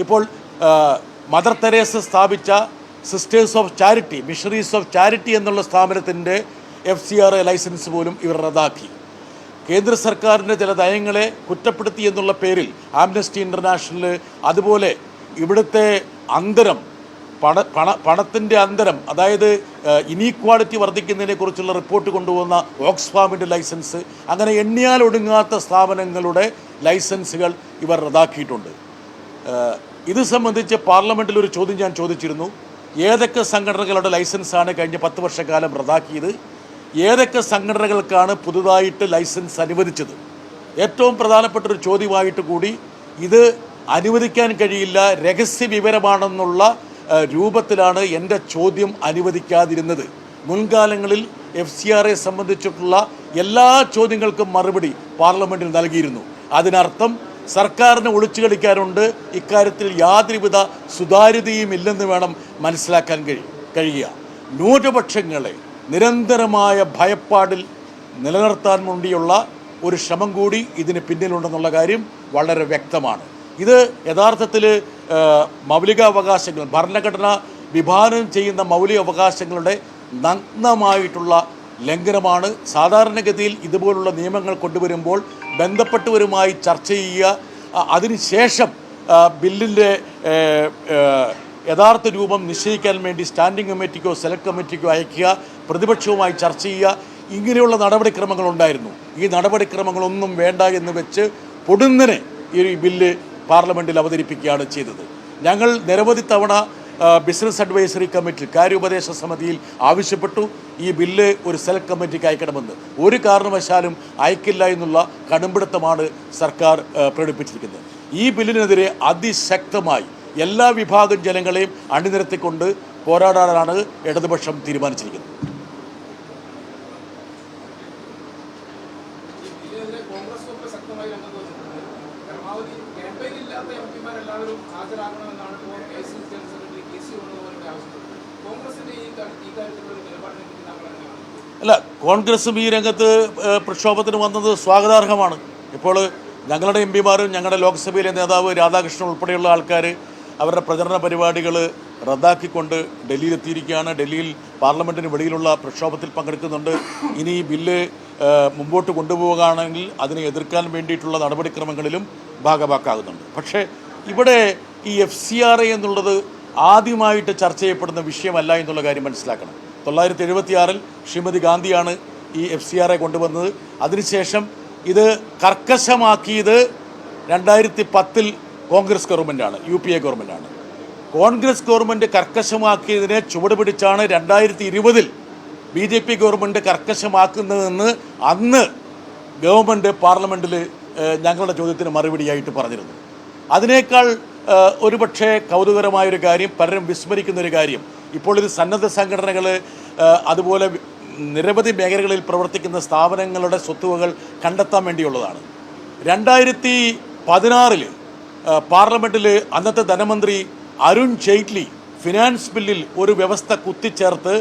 ഇപ്പോൾ mother Teresa സ്ഥാപിച്ച sisters of charity, missionaries of charity എന്നുള്ള സ്ഥാപനത്തിൻ്റെ FCRA ലൈസൻസ് പോലും ഇവർ റദ്ദാക്കി. കേന്ദ്ര സർക്കാരിൻ്റെ ചില നയങ്ങളെ കുറ്റപ്പെടുത്തി എന്നുള്ള പേരിൽ ആംനസ്റ്റി ഇൻ്റർനാഷണൽ, അതുപോലെ ഇവിടുത്തെ അന്തരം, പണത്തിൻ്റെ അന്തരം, അതായത് ഇനീക്വാളിറ്റി വർദ്ധിക്കുന്നതിനെക്കുറിച്ചുള്ള റിപ്പോർട്ട് കൊണ്ടുവന്ന ഓക്സ്ഫാമിൻ്റെ ലൈസൻസ്, അങ്ങനെ എണ്ണിയാൽ ഒടുങ്ങാത്ത സ്ഥാപനങ്ങളുടെ ലൈസൻസുകൾ ഇവർ റദ്ദാക്കിയിട്ടുണ്ട്. ഇത് സംബന്ധിച്ച് പാർലമെൻറ്റിൽ ഒരു ചോദ്യം ഞാൻ ചോദിച്ചിരുന്നു. ഏതൊക്കെ സംഘടനകളുടെ ലൈസൻസാണ് കഴിഞ്ഞ 10 വർഷക്കാലം റദ്ദാക്കിയത്? ഏതൊക്കെ സംഘടനകൾക്കാണ് പുതുതായിട്ട് ലൈസൻസ് അനുവദിച്ചത്? ഏറ്റവും പ്രധാനപ്പെട്ട ഒരു ചോദ്യമായിട്ട് കൂടി ഇത് അനുവദിക്കാൻ കഴിയില്ല, രഹസ്യ വിവരമാണെന്നുള്ള രൂപത്തിലാണ് എൻ്റെ ചോദ്യം അനുവദിക്കാതിരുന്നത്. മുൻകാലങ്ങളിൽ FCRA സംബന്ധിച്ചിട്ടുള്ള എല്ലാ ചോദ്യങ്ങൾക്കും മറുപടി പാർലമെൻറ്റിൽ നൽകിയിരുന്നു. അതിനർത്ഥം സർക്കാരിന് ഒളിച്ചു കളിക്കാനുണ്ട്, ഇക്കാര്യത്തിൽ യാതൊരുവിധ സുതാര്യതയും ഇല്ലെന്ന് വേണം മനസ്സിലാക്കാൻ കഴിയുക. ന്യൂനപക്ഷങ്ങളെ നിരന്തരമായ ഭയപ്പാടിൽ നിലനിർത്താൻ വേണ്ടിയുള്ള ഒരു ശ്രമം കൂടി ഇതിന് പിന്നിലുണ്ടെന്നുള്ള കാര്യം വളരെ വ്യക്തമാണ്. ഇത് യഥാർത്ഥത്തിൽ മൗലികാവകാശങ്ങൾ, ഭരണഘടന വിഭാവനം ചെയ്യുന്ന മൗലിക അവകാശങ്ങളുടെ നഗ്നമായിട്ടുള്ള ലംഘനമാണ്. സാധാരണഗതിയിൽ ഇതുപോലുള്ള നിയമങ്ങൾ കൊണ്ടുവരുമ്പോൾ ബന്ധപ്പെട്ടവരുമായി ചർച്ച ചെയ്യുക, അതിനുശേഷം ബില്ലിൻ്റെ യഥാർത്ഥ രൂപം നിശ്ചയിക്കാൻ വേണ്ടി സ്റ്റാൻഡിംഗ് കമ്മിറ്റിക്കോ സെലക്ട് കമ്മിറ്റിക്കോ അയക്കുക, പ്രതിപക്ഷവുമായി ചർച്ച ചെയ്യുക, ഇങ്ങനെയുള്ള നടപടിക്രമങ്ങളുണ്ടായിരുന്നു. ഈ നടപടിക്രമങ്ങളൊന്നും വേണ്ട എന്ന് വെച്ച് പൊടുന്നനെ ഈ ബില്ല് പാർലമെൻറ്റിൽ അവതരിപ്പിക്കുകയാണ് ചെയ്തത്. ഞങ്ങൾ നിരവധി തവണ ബിസിനസ് അഡ്വൈസറി കമ്മിറ്റി, കാര്യോപദേശ സമിതിയിൽ ആവശ്യപ്പെട്ടു ഈ ബില്ല് ഒരു സെലക്ട് കമ്മിറ്റിക്ക് അയക്കണമെന്ന്. ഒരു കാരണവശാലും അയക്കില്ല എന്നുള്ള കടുംപിടുത്തമാണ് സർക്കാർ പ്രകടിപ്പിച്ചിരിക്കുന്നത്. ഈ ബില്ലിനെതിരെ അതിശക്തമായി എല്ലാ വിഭാഗം ജനങ്ങളെയും അണിനിരത്തിക്കൊണ്ട് പോരാടാനാണ് ഇടതുപക്ഷം തീരുമാനിച്ചിരിക്കുന്നത്. അല്ല, കോൺഗ്രസും ഈ രംഗത്ത് പ്രക്ഷോഭത്തിന് വന്നത് സ്വാഗതാർഹമാണ്. ഇപ്പോൾ ഞങ്ങളുടെ MPമാരും ഞങ്ങളുടെ ലോക്സഭയിലെ നേതാവ് രാധാകൃഷ്ണൻ ഉൾപ്പെടെയുള്ള ആൾക്കാർ അവരുടെ പ്രചരണ പരിപാടികൾ റദ്ദാക്കിക്കൊണ്ട് ഡൽഹിയിലെത്തിയിരിക്കുകയാണ്. ഡൽഹിയിൽ പാർലമെൻറ്റിന് വെളിയിലുള്ള പ്രക്ഷോഭത്തിൽ പങ്കെടുക്കുന്നുണ്ട്. ഇനി ഈ ബില്ല് മുമ്പോട്ട് കൊണ്ടുപോവുകയാണെങ്കിൽ അതിനെ എതിർക്കാൻ വേണ്ടിയിട്ടുള്ള നടപടിക്രമങ്ങളിലും ഭാഗവാക്കാകുന്നുണ്ട്. പക്ഷേ ഇവിടെ ഈ FCRA എന്നുള്ളത് ആദ്യമായിട്ട് ചർച്ച ചെയ്യപ്പെടുന്ന വിഷയമല്ല എന്നുള്ള കാര്യം മനസ്സിലാക്കണം. 1976 ശ്രീമതി ഗാന്ധിയാണ് ഈ FCRA കൊണ്ടുവന്നത്. അതിനുശേഷം ഇത് കർക്കശമാക്കിയത് 2010 കോൺഗ്രസ് ഗവൺമെൻറ്റാണ്, UPA ഗവൺമെൻറ്റാണ്. കോൺഗ്രസ് ഗവൺമെൻറ് കർക്കശമാക്കിയതിനെ ചുവടുപിടിച്ചാണ് 2020 BJP ഗവൺമെൻറ് കർക്കശമാക്കുന്നതെന്ന് അന്ന് ഗവൺമെൻറ് പാർലമെൻറ്റിൽ ഞങ്ങളുടെ ചോദ്യത്തിന് മറുപടിയായിട്ട് പറഞ്ഞിരുന്നു. അതിനേക്കാൾ ഒരുപക്ഷെ കൗതുകരമായൊരു കാര്യം, പലരും വിസ്മരിക്കുന്നൊരു കാര്യം, ഇപ്പോൾ ഇത് സന്നദ്ധ സംഘടനകൾ, അതുപോലെ നിരവധി മേഖലകളിൽ പ്രവർത്തിക്കുന്ന സ്ഥാപനങ്ങളുടെ സ്വത്തുവകൾ കണ്ടെത്താൻ വേണ്ടിയുള്ളതാണ്. 2016 പാർലമെൻറ്റിൽ അന്നത്തെ ധനമന്ത്രി അരുൺ ജെയ്റ്റ്ലി ഫിനാൻസ് ബില്ലിൽ ഒരു വ്യവസ്ഥ കുത്തിച്ചേർത്ത്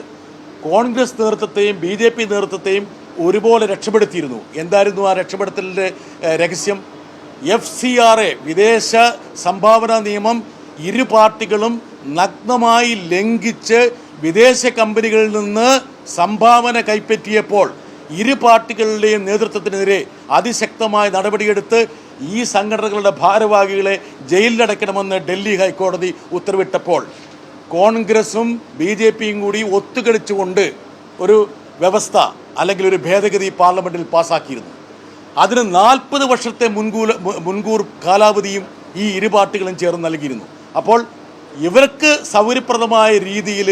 കോൺഗ്രസ് നേതൃത്വത്തെയും BJP നേതൃത്വത്തെയും ഒരുപോലെ രക്ഷപ്പെടുത്തിയിരുന്നു. എന്തായിരുന്നു ആ രക്ഷപ്പെടുത്തലിൻ്റെ രഹസ്യം? FCRA വിദേശ സംഭാവന നിയമം ഇരു പാർട്ടികളും നഗ്നമായി ലംഘിച്ച് വിദേശ കമ്പനികളിൽ നിന്ന് സംഭാവന കൈപ്പറ്റിയപ്പോൾ ഇരു പാർട്ടികളുടെയും നേതൃത്വത്തിനെതിരെ അതിശക്തമായ നടപടിയെടുത്ത് ഈ സംഘടനകളുടെ ഭാരവാഹികളെ ജയിലിലടയ്ക്കണമെന്ന് ഡൽഹി ഹൈക്കോടതി ഉത്തരവിട്ടപ്പോൾ കോൺഗ്രസും BJPയും കൂടി ഒത്തുകളിച്ചുകൊണ്ട് ഒരു വ്യവസ്ഥ അല്ലെങ്കിൽ ഒരു ഭേദഗതി പാർലമെൻറ്റിൽ പാസ്സാക്കിയിരുന്നു. അതിന് 40 വർഷത്തെ മുൻകൂർ കാലാവധിയും ഈ ഇരു പാർട്ടികളും ചേർന്ന് നൽകിയിരുന്നു. അപ്പോൾ ഇവർക്ക് സൗകര്യപ്രദമായ രീതിയിൽ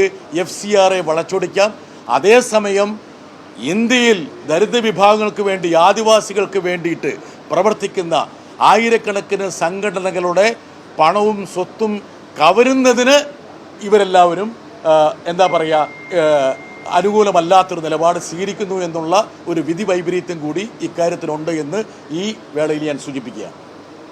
FCRA വളച്ചൊടിക്കാം. അതേസമയം ഇന്ത്യയിൽ ദരിദ്ര വിഭാഗങ്ങൾക്ക് വേണ്ടി, ആദിവാസികൾക്ക് വേണ്ടിയിട്ട് പ്രവർത്തിക്കുന്ന ആയിരക്കണക്കിന് സംഘടനകളുടെ പണവും സ്വത്തും കവരുന്നതിന് ഇവരെല്ലാവരും എന്താ പറയുക, അനുകൂലമല്ലാത്തൊരു നിലപാട് സ്വീകരിക്കുന്നു എന്നുള്ള ഒരു വിധി വൈപരീത്യം കൂടി ഇക്കാര്യത്തിലുണ്ട് എന്ന് ഈ വേളയിൽ ഞാൻ സൂചിപ്പിക്കുകയാണ്.